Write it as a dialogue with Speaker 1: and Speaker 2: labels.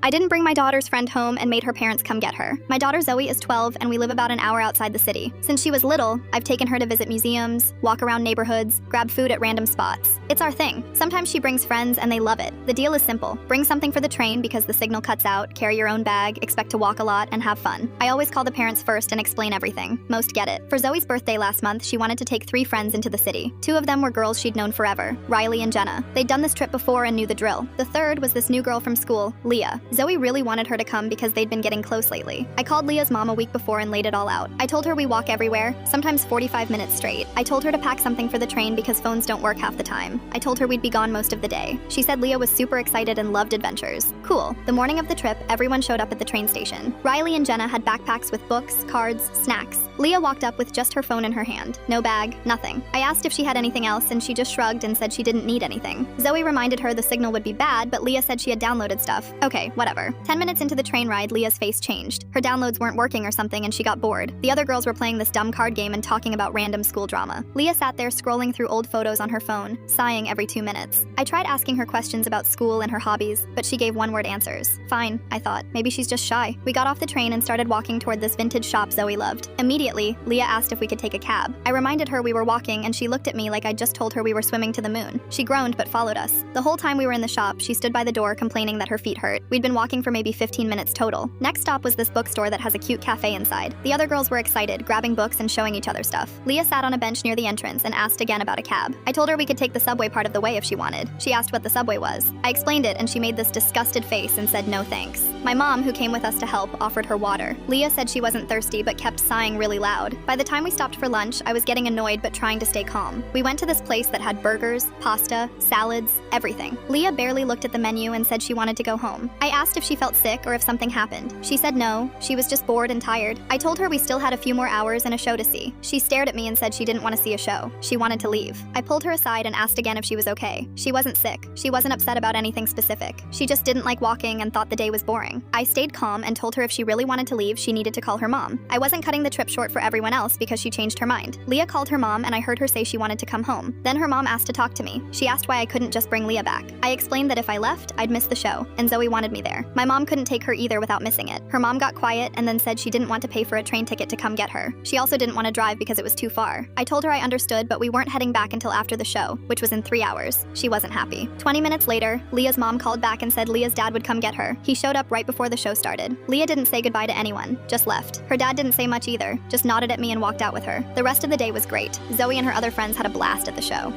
Speaker 1: I didn't bring my daughter's friend home and made her parents come get her. My daughter Zoe is 12 and we live about an hour outside the city. Since she was little, I've taken her to visit museums, walk around neighborhoods, grab food at random spots. It's our thing. Sometimes she brings friends and they love it. The deal is simple. Bring something for the train because the signal cuts out, carry your own bag, expect to walk a lot, and have fun. I always call the parents first and explain everything. Most get it. For Zoe's birthday last month, she wanted to take 3 friends into the city. 2 of them were girls she'd known forever, Riley and Jenna. They'd done this trip before and knew the drill. The third was this new girl from school, Leah. Zoe really wanted her to come because they'd been getting close lately. I called Leah's mom a week before and laid it all out. I told her we walk everywhere, sometimes 45 minutes straight. I told her to pack something for the train because phones don't work half the time. I told her we'd be gone most of the day. She said Leah was super excited and loved adventures. Cool. The morning of the trip, everyone showed up at the train station. Riley and Jenna had backpacks with books, cards, snacks. Leah walked up with just her phone in her hand. No bag, nothing. I asked if she had anything else and she just shrugged and said she didn't need anything. Zoe reminded her the signal would be bad, but Leah said she had downloaded stuff. Okay, whatever. 10 minutes into the train ride, Leah's face changed. Her downloads weren't working or something and she got bored. The other girls were playing this dumb card game and talking about random school drama. Leah sat there scrolling through old photos on her phone, sighing every 2 minutes. I tried asking her questions about school and her hobbies, but she gave one-word answers. Fine, I thought. Maybe she's just shy. We got off the train and started walking toward this vintage shop Zoe loved. Immediately, Leah asked if we could take a cab. I reminded her we were walking and she looked at me like I'd just told her we were swimming to the moon. She groaned but followed us. The whole time we were in the shop, she stood by the door complaining that her feet hurt. We'd been walking for maybe 15 minutes total. Next stop was this bookstore that has a cute cafe inside. The other girls were excited, grabbing books and showing each other stuff. Leah sat on a bench near the entrance and asked again about a cab. I told her we could take the subway part of the way if she wanted. She asked what the subway was. I explained it and she made this disgusted face and said no thanks. My mom, who came with us to help, offered her water. Leah said she wasn't thirsty but kept sighing really loud. By the time we stopped for lunch, I was getting annoyed but trying to stay calm. We went to this place that had burgers, pasta, salads, everything. Leah barely looked at the menu and said she wanted to go home. I asked if she felt sick or if something happened. She said no, she was just bored and tired. I told her we still had a few more hours and a show to see. She stared at me and said she didn't want to see a show. She wanted to leave. I pulled her aside and asked again if she was okay. She wasn't sick. She wasn't upset about anything specific. She just didn't like walking and thought the day was boring. I stayed calm and told her if she really wanted to leave, she needed to call her mom. I wasn't cutting the trip short for everyone else because she changed her mind. Leah called her mom and I heard her say she wanted to come home. Then her mom asked to talk to me. She asked why I couldn't just bring Leah back. I explained that if I left, I'd miss the show, and Zoe wanted me there. My mom couldn't take her either without missing it. Her mom got quiet and then said she didn't want to pay for a train ticket to come get her. She also didn't want to drive because it was too far. I told her I understood, but we weren't heading back until after the show, which was in 3 hours. She wasn't happy. 20 minutes later, Leah's mom called back and said Leah's dad would come get her. He showed up right before the show started. Leah didn't say goodbye to anyone, just left. Her dad didn't say much either, just nodded at me and walked out with her. The rest of the day was great. Zoe and her other friends had a blast at the show.